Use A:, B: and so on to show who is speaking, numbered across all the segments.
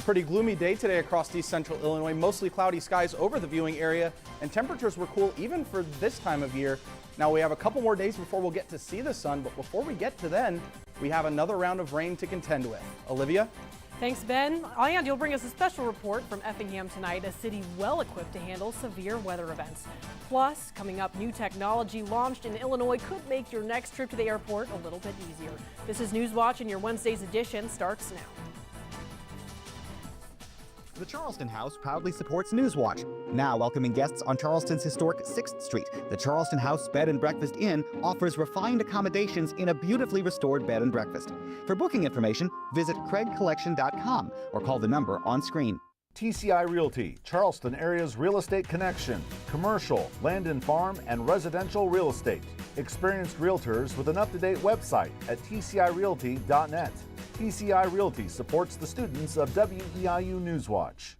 A: Pretty gloomy day today across east central Illinois. Mostly cloudy skies over the viewing area, and temperatures were cool even for this time of year. Now we have a couple more days before we'll get to see the sun, but before we get to then, we have another round of rain to contend with. Olivia?
B: Thanks, Ben. And you'll bring us a special report from Effingham tonight, a city well equipped to handle severe weather events. Plus, coming up, new technology launched in Illinois could make your next trip to the airport a little bit easier. This is Newswatch, and your Wednesday's edition starts now.
C: The Charleston House proudly supports Newswatch. Now welcoming guests on Charleston's historic 6th Street, the Charleston House Bed and Breakfast Inn offers refined accommodations in a beautifully restored bed and breakfast. For booking information, visit craigcollection.com or call the number on screen.
D: TCI Realty, Charleston area's real estate connection. Commercial, land and farm, and residential real estate. Experienced realtors with an up-to-date website at tcirealty.net. TCI Realty supports the students of WEIU Newswatch.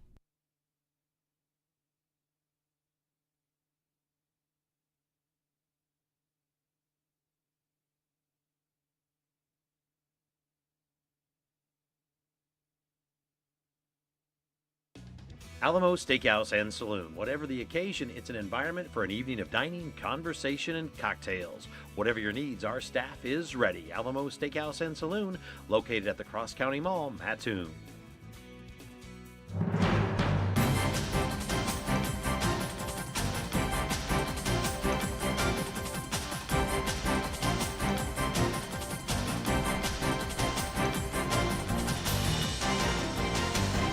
E: Alamo Steakhouse and Saloon. Whatever the occasion, it's an environment for an evening of dining, conversation, and cocktails. Whatever your needs, our staff is ready. Alamo Steakhouse and Saloon, located at the Cross County Mall, Mattoon.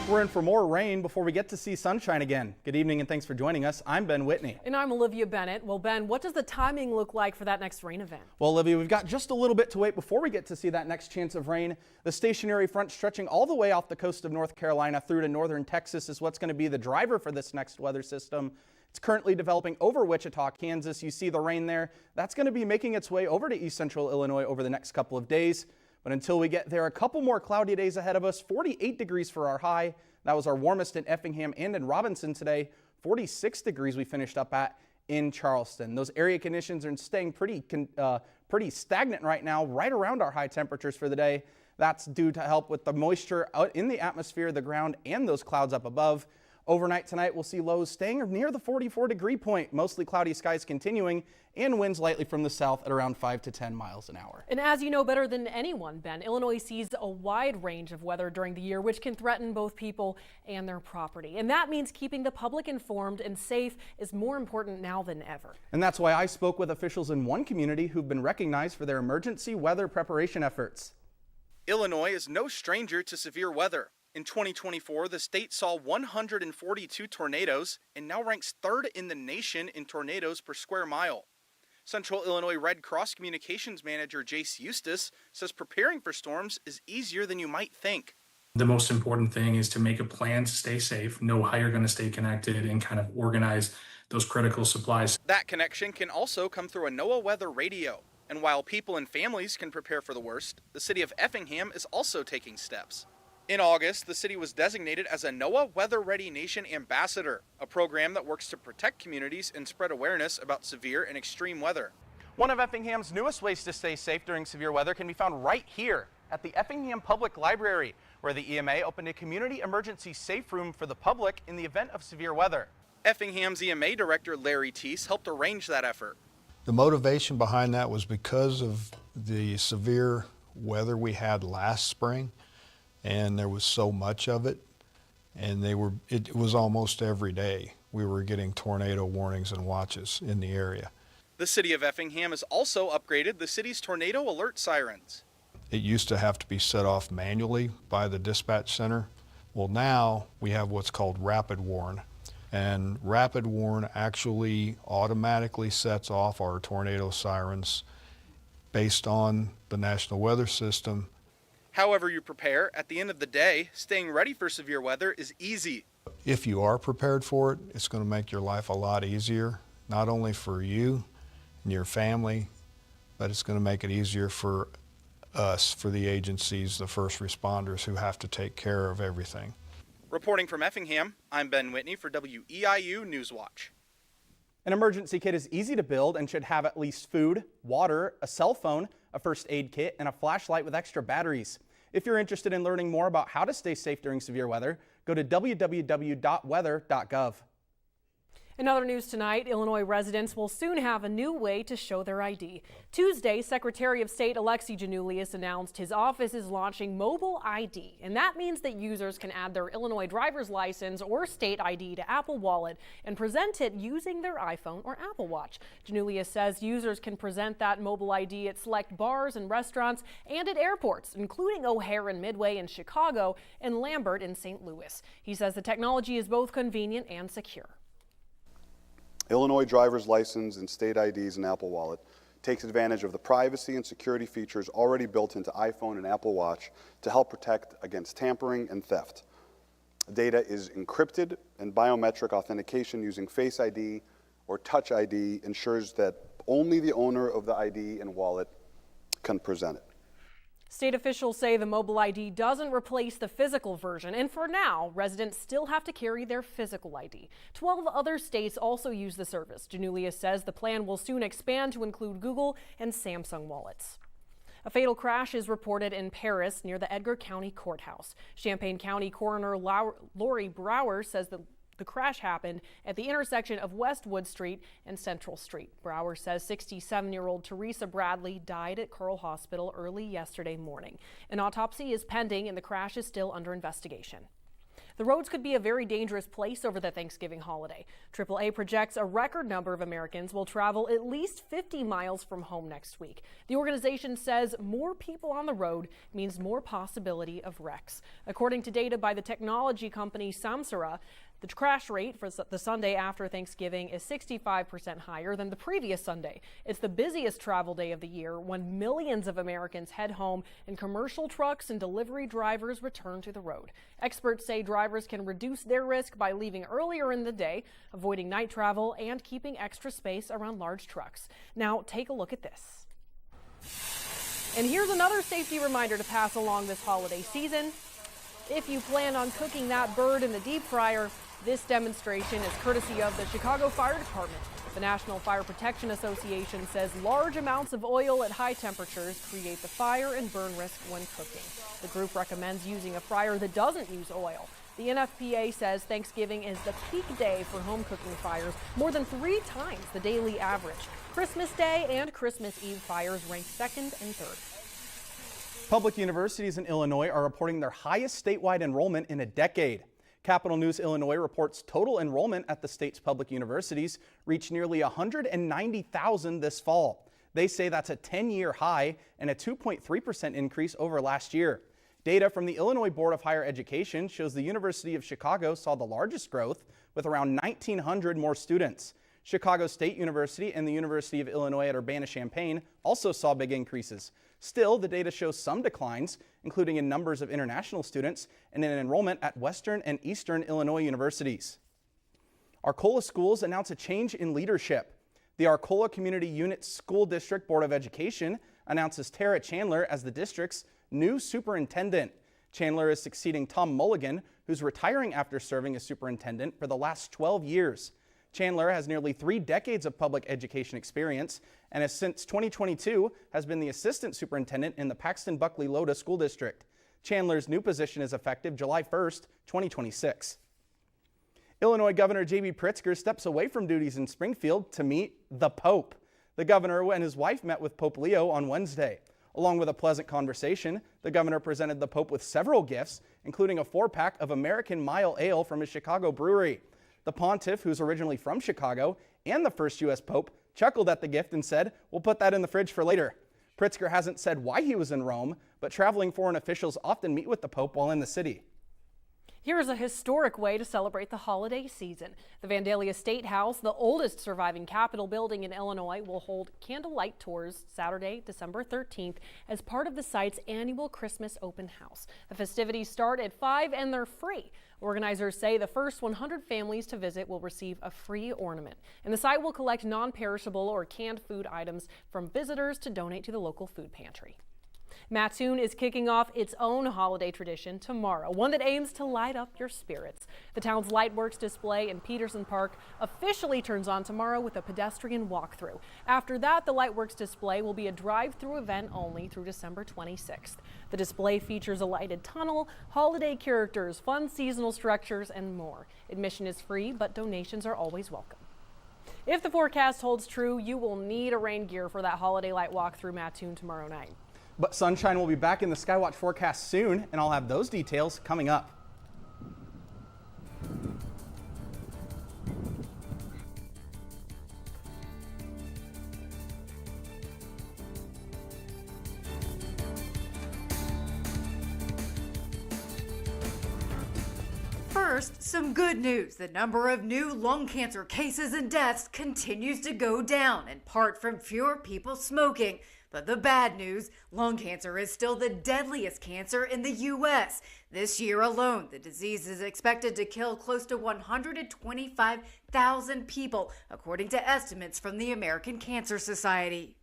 A: We're in for more rain before we get to see sunshine again. Good evening and thanks for joining us. I'm Ben Whitney.
B: And I'm Olivia Bennett. Well, Ben, what does the timing look like for that next rain event?
A: Well, Olivia, we've got just a little bit to wait before we get to see that next chance of rain. The stationary front stretching all the way off the coast of North Carolina through to northern Texas is what's going to be the driver for this next weather system. It's currently developing over Wichita, Kansas. You see the rain there. That's going to be making its way over to east central Illinois over the next couple of days. But until we get there, a couple more cloudy days ahead of us. 48 degrees for our high. That was our warmest in Effingham and in Robinson today. 46 degrees we finished up at in Charleston. Those area conditions are staying pretty stagnant right now, right around our high temperatures for the day. That's due to help with the moisture out in the atmosphere, the ground, and those clouds up above. Overnight tonight, we'll see lows staying near the 44-degree point. Mostly cloudy skies continuing and winds lightly from the south at around 5 to 10 miles an hour.
B: And as you know better than anyone, Ben, Illinois sees a wide range of weather during the year, which can threaten both people and their property. And that means keeping the public informed and safe is more important now than ever.
A: And that's why I spoke with officials in one community who've been recognized for their emergency weather preparation efforts. Illinois is no stranger to severe weather. In 2024, the state saw 142 tornadoes and now ranks third in the nation in tornadoes per square mile. Central Illinois Red Cross Communications Manager Jace Eustace says preparing for storms is easier than you might think.
F: The most important thing is to make a plan to stay safe, know how you're going to stay connected, and kind of organize those critical supplies.
A: That connection can also come through a NOAA weather radio. And while people and families can prepare for the worst, the city of Effingham is also taking steps. In August, the city was designated as a NOAA Weather Ready Nation Ambassador, a program that works to protect communities and spread awareness about severe and extreme weather. One of Effingham's newest ways to stay safe during severe weather can be found right here at the Effingham Public Library, where the EMA opened a community emergency safe room for the public in the event of severe weather. Effingham's EMA director Larry Teese helped arrange that effort.
G: The motivation behind that was because of the severe weather we had last spring. And there was so much of it, and it was almost every day we were getting tornado warnings and watches in the area.
A: The city of Effingham has also upgraded the city's tornado alert sirens.
G: It used to have to be set off manually by the dispatch center. Well, now we have what's called Rapid Warn, and Rapid Warn actually automatically sets off our tornado sirens based on the National Weather System.
A: However you prepare, at the end of the day, staying ready for severe weather is easy.
G: If you are prepared for it, it's going to make your life a lot easier, not only for you and your family, but it's going to make it easier for us, for the agencies, the first responders who have to take care of everything.
A: Reporting from Effingham, I'm Ben Whitney for WEIU Newswatch. An emergency kit is easy to build and should have at least food, water, a cell phone, a first aid kit, and a flashlight with extra batteries. If you're interested in learning more about how to stay safe during severe weather, go to www.weather.gov.
B: In other news tonight, Illinois residents will soon have a new way to show their ID. Tuesday, Secretary of State Alexi Janulius announced his office is launching mobile ID, and that means that users can add their Illinois driver's license or state ID to Apple Wallet and present it using their iPhone or Apple Watch. Janulius says users can present that mobile ID at select bars and restaurants and at airports, including O'Hare and Midway in Chicago and Lambert in St. Louis. He says the technology is both convenient and secure.
H: Illinois driver's license and state IDs and Apple Wallet takes advantage of the privacy and security features already built into iPhone and Apple Watch to help protect against tampering and theft. Data is encrypted, and biometric authentication using Face ID or Touch ID ensures that only the owner of the ID and wallet can present it.
B: State officials say the mobile ID doesn't replace the physical version, and for now, residents still have to carry their physical ID. 12 other states also use the service. Janulius says the plan will soon expand to include Google and Samsung wallets. A fatal crash is reported in Paris near the Edgar County Courthouse. Champaign County Coroner Lori Brower says the crash happened at the intersection of Westwood Street and Central Street. Brower says 67-year-old Teresa Bradley died at Carle Hospital early yesterday morning. An autopsy is pending and the crash is still under investigation. The roads could be a very dangerous place over the Thanksgiving holiday. AAA projects a record number of Americans will travel at least 50 miles from home next week. The organization says more people on the road means more possibility of wrecks. According to data by the technology company Samsara, the crash rate for the Sunday after Thanksgiving is 65% higher than the previous Sunday. It's the busiest travel day of the year when millions of Americans head home and commercial trucks and delivery drivers return to the road. Experts say drivers can reduce their risk by leaving earlier in the day, avoiding night travel, and keeping extra space around large trucks. Now, take a look at this. And here's another safety reminder to pass along this holiday season. If you plan on cooking that bird in the deep fryer, this demonstration is courtesy of the Chicago Fire Department. The National Fire Protection Association says large amounts of oil at high temperatures create the fire and burn risk when cooking. The group recommends using a fryer that doesn't use oil. The NFPA says Thanksgiving is the peak day for home cooking fires, more than 3 times the daily average. Christmas Day and Christmas Eve fires rank second and third.
A: Public universities in Illinois are reporting their highest statewide enrollment in a decade. Capital News Illinois reports total enrollment at the state's public universities reached nearly 190,000 this fall. They say that's a 10-year high and a 2.3% increase over last year. Data from the Illinois Board of Higher Education shows the University of Chicago saw the largest growth with around 1,900 more students. Chicago State University and the University of Illinois at Urbana-Champaign also saw big increases. Still, the data shows some declines, including in numbers of international students and in enrollment at Western and Eastern Illinois universities. Arcola schools announce a change in leadership. The Arcola Community Unit School District Board of Education announces Tara Chandler as the district's new superintendent. Chandler is succeeding Tom Mulligan, who's retiring after serving as superintendent for the last 12 years. Chandler has nearly 3 decades of public education experience and has since 2022 has been the assistant superintendent in the Paxton Buckley Loda School District. Chandler's new position is effective July 1st, 2026. Illinois Governor J.B. Pritzker steps away from duties in Springfield to meet the Pope. The governor and his wife met with Pope Leo on Wednesday. Along with a pleasant conversation, the governor presented the Pope with several gifts, including a 4-pack of American Mile Ale from his Chicago brewery. The pontiff, who's originally from Chicago and the first U.S. Pope, chuckled at the gift and said, "We'll put that in the fridge for later." Pritzker hasn't said why he was in Rome, but traveling foreign officials often meet with the Pope while in the city.
B: Here's a historic way to celebrate the holiday season. The Vandalia State House, the oldest surviving Capitol building in Illinois, will hold candlelight tours Saturday, December 13th as part of the site's annual Christmas open house. The festivities start at 5 and they're free. Organizers say the first 100 families to visit will receive a free ornament, and the site will collect non-perishable or canned food items from visitors to donate to the local food pantry. Mattoon is kicking off its own holiday tradition tomorrow, one that aims to light up your spirits. The town's Lightworks display in Peterson Park officially turns on tomorrow with a pedestrian walkthrough. After that, the Lightworks display will be a drive-through event only through December 26th. The display features a lighted tunnel, holiday characters, fun seasonal structures, and more. Admission is free, but donations are always welcome. If the forecast holds true, you will need a rain gear for that holiday light walk through Mattoon tomorrow night.
A: But sunshine will be back in the Skywatch forecast soon, and I'll have those details coming up.
I: First, some good news. The number of new lung cancer cases and deaths continues to go down, in part from fewer people smoking. But the bad news, lung cancer is still the deadliest cancer in the U.S. This year alone, the disease is expected to kill close to 125,000 people, according to estimates from the American Cancer Society.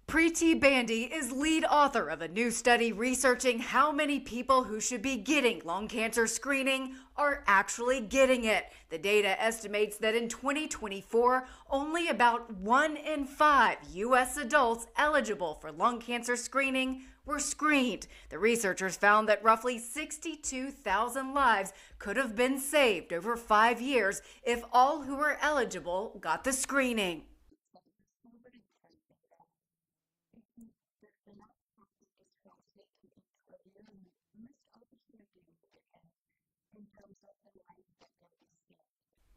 I: Preeti Bandy is lead author of a new study researching how many people who should be getting lung cancer screening are actually getting it. The data estimates that in 2024, only about 1 in 5 U.S. adults eligible for lung cancer screening were screened. The researchers found that roughly 62,000 lives could have been saved over 5 years if all who were eligible got the screening.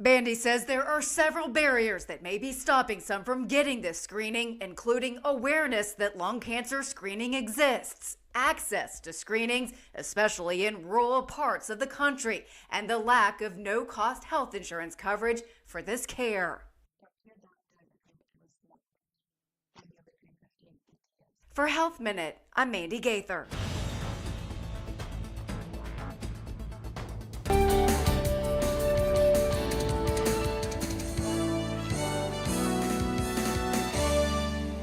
I: Bandy says there are several barriers that may be stopping some from getting this screening, including awareness that lung cancer screening exists, access to screenings, especially in rural parts of the country, and the lack of no-cost health insurance coverage for this care. For Health Minute, I'm Mandy Gaither.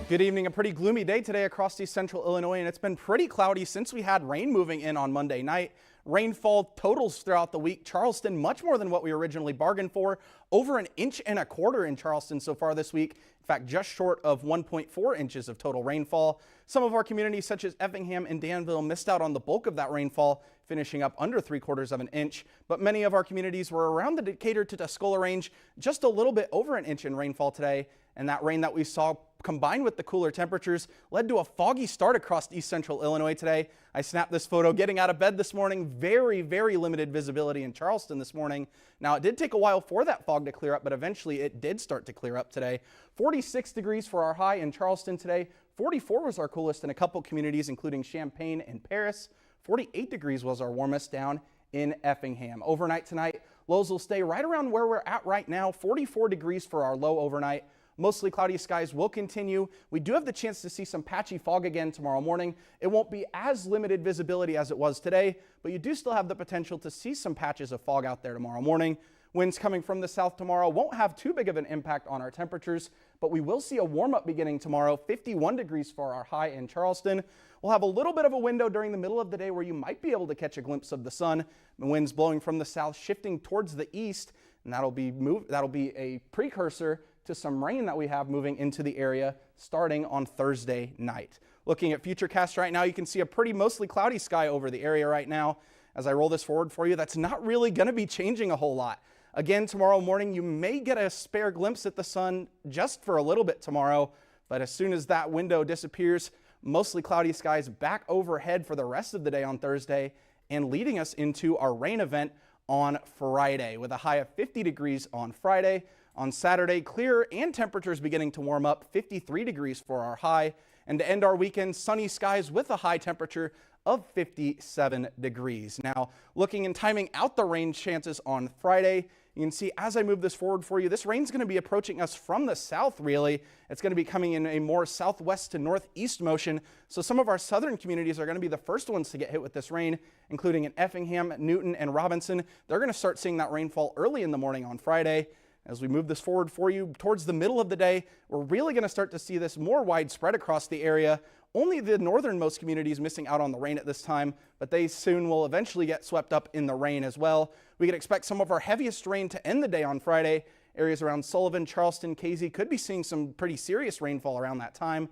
A: Good evening. A pretty gloomy day today across East Central Illinois, and it's been pretty cloudy since we had rain moving in on Monday night. Rainfall totals throughout the week. Charleston, much more than what we originally bargained for. Over 1.25 inches in Charleston so far this week. In fact, just short of 1.4 inches of total rainfall. Some of our communities, such as Effingham and Danville, missed out on the bulk of that rainfall, finishing up under 3/4 inches. But many of our communities were around the Decatur to Tuscola range, just a little bit over 1 inch in rainfall today. And that rain that we saw, combined with the cooler temperatures, led to a foggy start across East Central Illinois today. I snapped this photo getting out of bed this morning. Very, very limited visibility in Charleston this morning. Now, it did take a while for that fog to clear up, but eventually it did start to clear up today. 46 degrees for our high in Charleston today. 44 was our coolest in a couple communities, including Champaign and Paris. 48 degrees was our warmest down in Effingham. Overnight tonight, lows will stay right around where we're at right now. 44 degrees for our low overnight. Mostly cloudy skies will continue. We do have the chance to see some patchy fog again tomorrow morning. It won't be as limited visibility as it was today, but you do still have the potential to see some patches of fog out there tomorrow morning. Winds coming from the south tomorrow won't have too big of an impact on our temperatures, but we will see a warm-up beginning tomorrow. 51 degrees for our high in Charleston. We'll have a little bit of a window during the middle of the day where you might be able to catch a glimpse of the sun. The winds blowing from the south, shifting towards the east, and that'll be a precursor to some rain that we have moving into the area starting on Thursday night. Looking at Futurecast right now, you can see a pretty mostly cloudy sky over the area right now. As I roll this forward for you, that's not really going to be changing a whole lot. Again, tomorrow morning, you may get a spare glimpse at the sun just for a little bit tomorrow, but as soon as that window disappears, mostly cloudy skies back overhead for the rest of the day on Thursday, and leading us into our rain event on Friday with a high of 50 degrees on Friday. On Saturday, clear and temperatures beginning to warm up, 53 degrees for our high. And to end our weekend, sunny skies with a high temperature of 57 degrees. Now, looking and timing out the rain chances on Friday, you can see as I move this forward for you, this rain's going to be approaching us from the south, really. It's going to be coming in a more southwest to northeast motion. So some of our southern communities are going to be the first ones to get hit with this rain, including in Effingham, Newton, and Robinson. They're going to start seeing that rainfall early in the morning on Friday. As we move this forward for you towards the middle of the day, we're really going to start to see this more widespread across the area. Only the northernmost communities missing out on the rain at this time, but they soon will eventually get swept up in the rain as well. We can expect some of our heaviest rain to end the day on Friday. Areas around Sullivan, Charleston, Casey could be seeing some pretty serious rainfall around that time.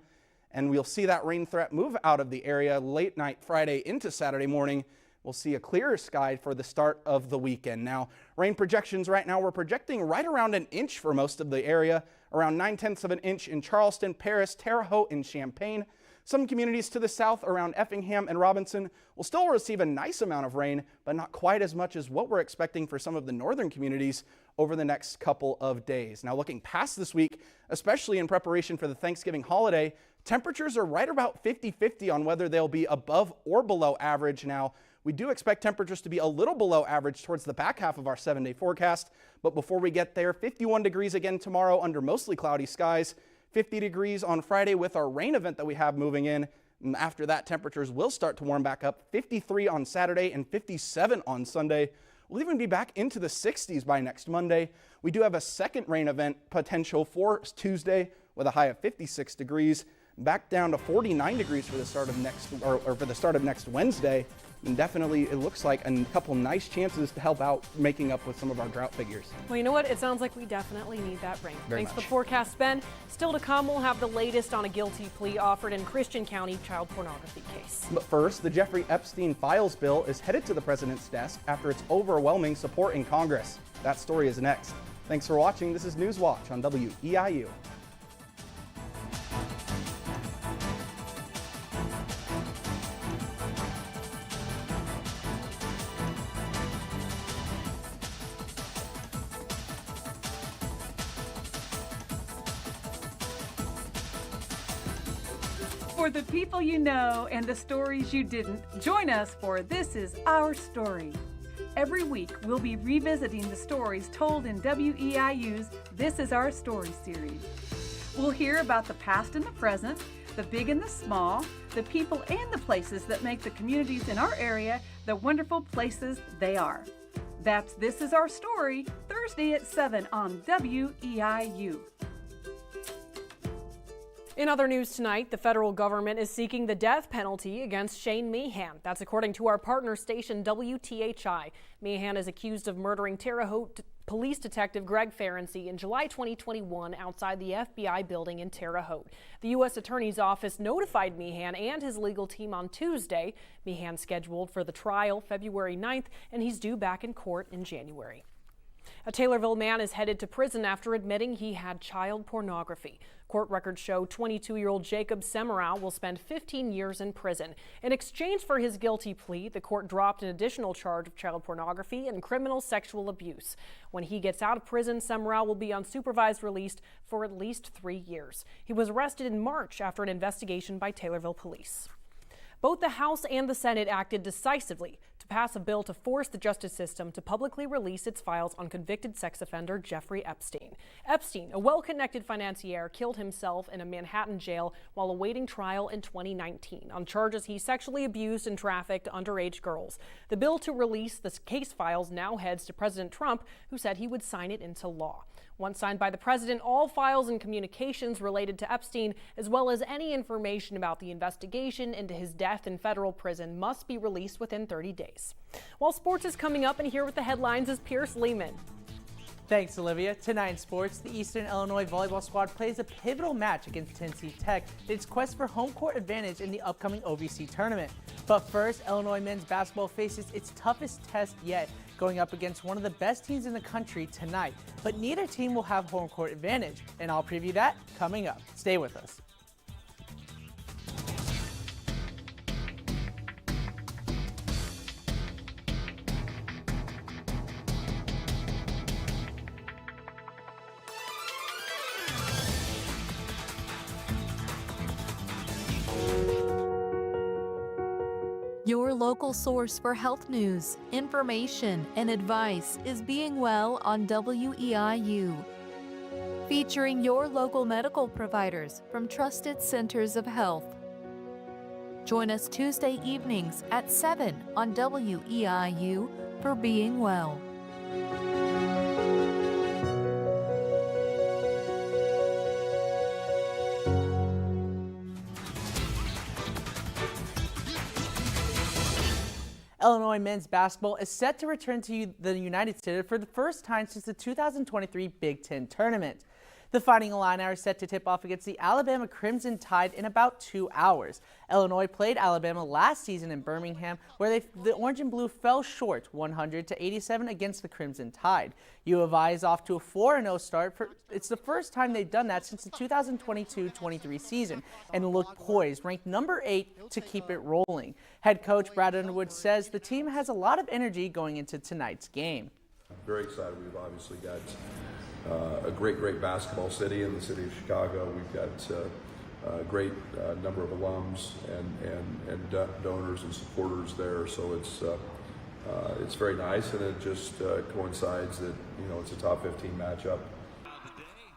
A: And we'll see that rain threat move out of the area late night Friday into Saturday morning. We'll see a clearer sky for the start of the weekend. Now, rain projections right now, we're projecting right around an inch for most of the area, around 9/10 of an inch in Charleston, Paris, Terre Haute, and Champaign. Some communities to the south around Effingham and Robinson will still receive a nice amount of rain, but not quite as much as what we're expecting for some of the northern communities over the next couple of days. Now, looking past this week, especially in preparation for the Thanksgiving holiday, temperatures are right about 50-50 on whether they'll be above or below average. Now, we do expect temperatures to be a little below average towards the back half of our 7-day forecast, but before we get there, 51 degrees again tomorrow under mostly cloudy skies, 50 degrees on Friday with our rain event that we have moving in. And after that, temperatures will start to warm back up, 53 on Saturday and 57 on Sunday. We'll even be back into the 60s by next Monday. We do have a second rain event potential for Tuesday with a high of 56 degrees. Back down to 49 degrees for the start of next Wednesday. And definitely it looks like a couple nice chances to help out making up with some of our drought figures.
B: Well, you know what? It sounds like we definitely need that rain.
A: Very
B: Thanks for
A: much.
B: the forecast, Ben. Still to come, we'll have the latest on a guilty plea offered in Christian County child pornography case.
A: But first, the Jeffrey Epstein files bill is headed to the president's desk after its overwhelming support in Congress. That story is next. Thanks for watching. This is Newswatch on WEIU.
J: For the people you know and the stories you didn't, join us for This Is Our Story. Every week, we'll be revisiting the stories told in WEIU's This Is Our Story series. We'll hear about the past and the present, the big and the small, the people and the places that make the communities in our area the wonderful places they are. That's This Is Our Story, Thursday at 7 on WEIU.
B: In other news tonight, the federal government is seeking the death penalty against Shane Meehan. That's according to our partner station WTHI. Meehan is accused of murdering Terre Haute police detective Greg Ferenczi in July 2021 outside the FBI building in Terre Haute. The U.S. Attorney's Office notified Meehan and his legal team on Tuesday. Meehan scheduled for the trial February 9th, and he's due back in court in January. A Taylorville man is headed to prison after admitting he had child pornography. Court records show 22-year-old Jacob Semrau will spend 15 years in prison. In exchange for his guilty plea, the court dropped an additional charge of child pornography and criminal sexual abuse. When he gets out of prison, Semrau will be on supervised release for at least 3 years. He was arrested in March after an investigation by Taylorville police. Both the House and the Senate acted decisively to pass a bill to force the justice system to publicly release its files on convicted sex offender Jeffrey Epstein. Epstein, a well-connected financier, killed himself in a Manhattan jail while awaiting trial in 2019 on charges he sexually abused and trafficked underage girls. The bill to release the case files now heads to President Trump, who said he would sign it into law. Once signed by the president, all files and communications related to Epstein, as well as any information about the investigation into his death in federal prison, must be released within 30 days. While sports is coming up, and here with the headlines is Pierce Lehman.
K: Thanks, Olivia. Tonight in sports, the Eastern Illinois volleyball squad plays a pivotal match against Tennessee Tech in its quest for home court advantage in the upcoming OVC tournament. But first, Illinois men's basketball faces its toughest test yet, going up against one of the best teams in the country tonight. But neither team will have home court advantage, and I'll preview that coming up. Stay with us.
L: Your local source for health news, information, and advice is Being Well on WEIU. Featuring your local medical providers from trusted centers of health. Join us Tuesday evenings at 7 on WEIU for Being Well.
K: Illinois men's basketball is set to return to the United Center for the first time since the 2023 Big Ten tournament. The Fighting Illini are set to tip off against the Alabama Crimson Tide in about 2 hours. Illinois played Alabama last season in Birmingham, where the Orange and Blue fell short 100-87 against the Crimson Tide. U of I is off to a 4-0 start. It's the first time they've done that since the 2022-23 season and look poised, ranked number 8 to keep it rolling. Head coach Brad Underwood says the team has a lot of energy going into tonight's game.
M: I'm very excited. We've obviously got a great basketball city in the city of Chicago. We've got a great number of alums and donors and supporters there. So it's very nice, and it just coincides that it's a top 15 matchup.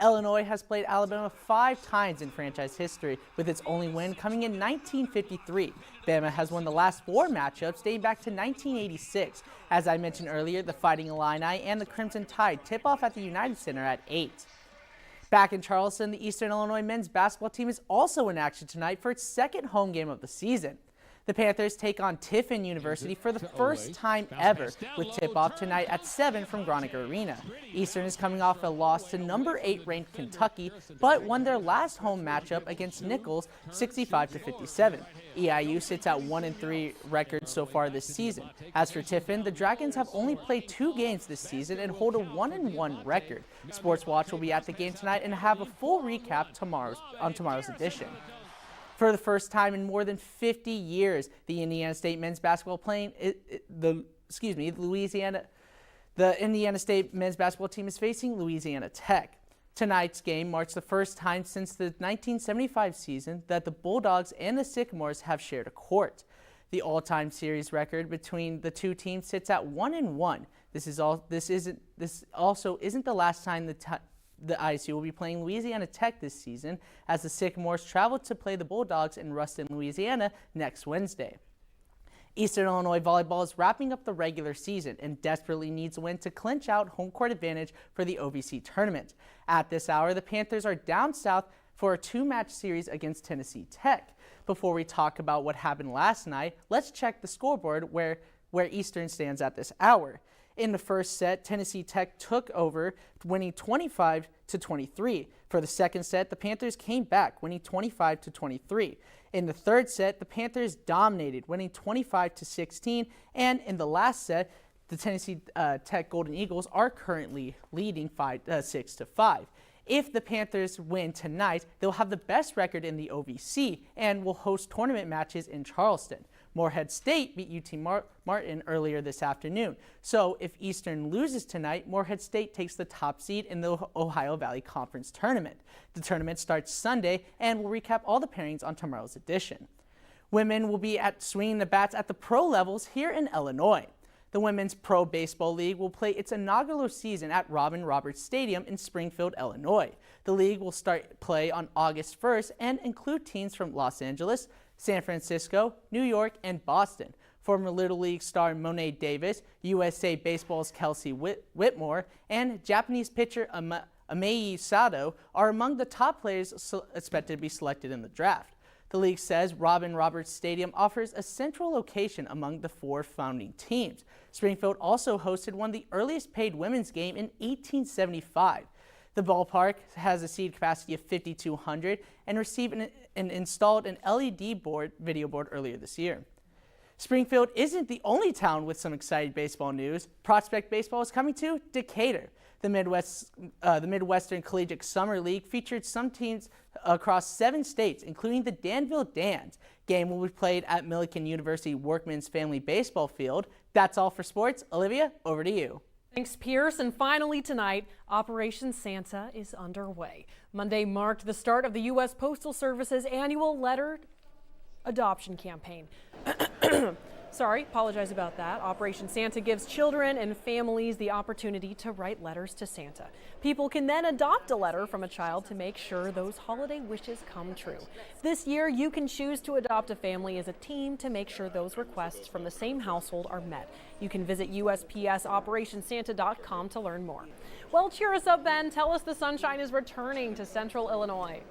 K: Illinois has played Alabama 5 times in franchise history, with its only win coming in 1953. Bama has won the last 4 matchups dating back to 1986. As I mentioned earlier, the Fighting Illini and the Crimson Tide tip off at the United Center at 8. Back in Charleston, the Eastern Illinois men's basketball team is also in action tonight for its second home game of the season. The Panthers take on Tiffin University for the first time ever, with tip-off tonight at 7 from Groniger Arena. Eastern is coming off a loss to number 8 ranked Kentucky, but won their last home matchup against Nichols 65-57. EIU sits at 1-3 record so far this season. As for Tiffin, the Dragons have only played 2 games this season and hold a 1-1 record. Sports Watch will be at the game tonight and have a full recap on tomorrow's edition. For the first time in more than 50 years, the Indiana State men's basketball the Indiana State men's basketball team is facing Louisiana Tech. Tonight's game marks the first time since the 1975 season that the Bulldogs and the Sycamores have shared a court. The all-time series record between the two teams sits at 1-1. This also isn't the last time the ISU will be playing Louisiana Tech this season, as the Sycamores travel to play the Bulldogs in Ruston, Louisiana next Wednesday. Eastern Illinois volleyball is wrapping up the regular season and desperately needs a win to clinch out home court advantage for the OVC tournament. At this hour, the Panthers are down south for a 2-match series against Tennessee Tech. Before we talk about what happened last night, let's check the scoreboard where Eastern stands at this hour. In the first set, Tennessee Tech took over, winning 25-23. For the second set, the Panthers came back, winning 25-23. In the third set, the Panthers dominated, winning 25-16. And in the last set, the Tennessee Tech Golden Eagles are currently leading 6-5. If the Panthers win tonight, they'll have the best record in the OVC and will host tournament matches in Charleston. Morehead State beat UT Martin earlier this afternoon. So if Eastern loses tonight, Morehead State takes the top seed in the Ohio Valley Conference tournament. The tournament starts Sunday, and we'll recap all the pairings on tomorrow's edition. Women will be swinging the bats at the pro levels here in Illinois. The Women's Pro Baseball League will play its inaugural season at Robin Roberts Stadium in Springfield, Illinois. The league will start play on August 1st and include teams from Los Angeles, San Francisco, New York, and Boston. Former Little League star Monet Davis, USA Baseball's Kelsey Whitmore, and Japanese pitcher Amei Sato are among the top players expected to be selected in the draft. The league says Robin Roberts Stadium offers a central location among the 4 founding teams. Springfield also hosted one of the earliest paid women's game in 1875. The ballpark has a seat capacity of 5,200 and received and installed an LED video board earlier this year. Springfield isn't the only town with some exciting baseball news. Prospect Baseball is coming to Decatur. The Midwestern Collegiate Summer League featured some teams across 7 states, including the Danville Dans. Game will be played at Millikan University Workman's Family Baseball Field. That's all for sports. Olivia, over to you.
B: Thanks, Pierce. And finally tonight, Operation Santa is underway. Monday marked the start of the U.S. Postal Service's annual letter adoption campaign. Sorry, apologize about that. Operation Santa gives children and families the opportunity to write letters to Santa. People can then adopt a letter from a child to make sure those holiday wishes come true. This year, you can choose to adopt a family as a team to make sure those requests from the same household are met. You can visit USPSOperationSanta.com to learn more. Well, cheer us up, Ben. Tell us the sunshine is returning to Central Illinois.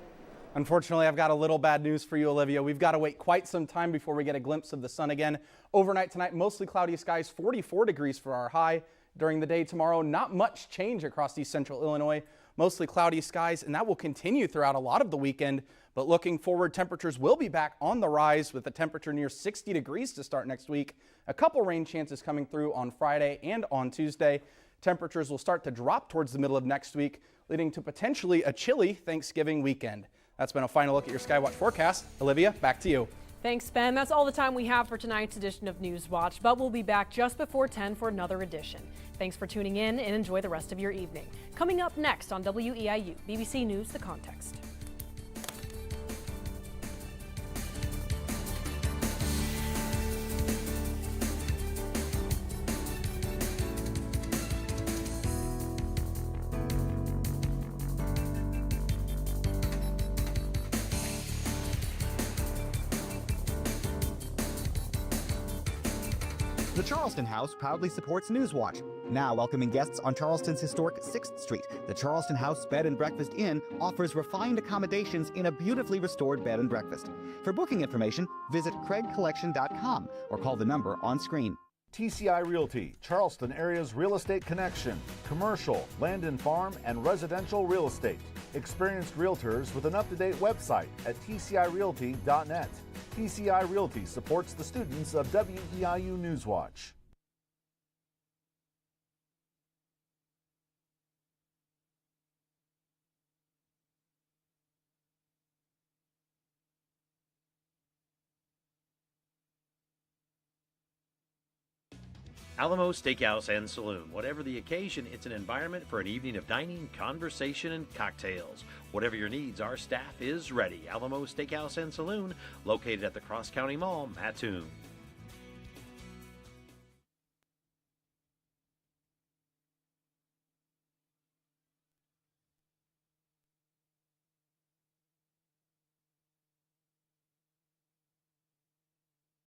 A: Unfortunately, I've got a little bad news for you, Olivia. We've got to wait quite some time before we get a glimpse of the sun again. Overnight tonight, mostly cloudy skies, 44 degrees for our high. During the day tomorrow, not much change across East Central Illinois. Mostly cloudy skies, and that will continue throughout a lot of the weekend. But looking forward, temperatures will be back on the rise with a temperature near 60 degrees to start next week. A couple rain chances coming through on Friday and on Tuesday. Temperatures will start to drop towards the middle of next week, leading to potentially a chilly Thanksgiving weekend. That's been a final look at your Skywatch forecast. Olivia, back to you.
B: Thanks, Ben. That's all the time we have for tonight's edition of News Watch, but we'll be back just before 10 for another edition. Thanks for tuning in and enjoy the rest of your evening. Coming up next on WEIU, BBC News, The Context.
C: The Charleston House proudly supports Newswatch. Now welcoming guests on Charleston's historic 6th Street, the Charleston House Bed and Breakfast Inn offers refined accommodations in a beautifully restored bed and breakfast. For booking information, visit craigcollection.com or call the number on screen.
D: TCI Realty, Charleston area's real estate connection. Commercial, land and farm, and residential real estate. Experienced realtors with an up-to-date website at tcirealty.net. TCI Realty supports the students of WEIU Newswatch.
E: Alamo Steakhouse and Saloon. Whatever the occasion, it's an environment for an evening of dining, conversation, and cocktails. Whatever your needs, our staff is ready. Alamo Steakhouse and Saloon, located at the Cross County Mall, Mattoon.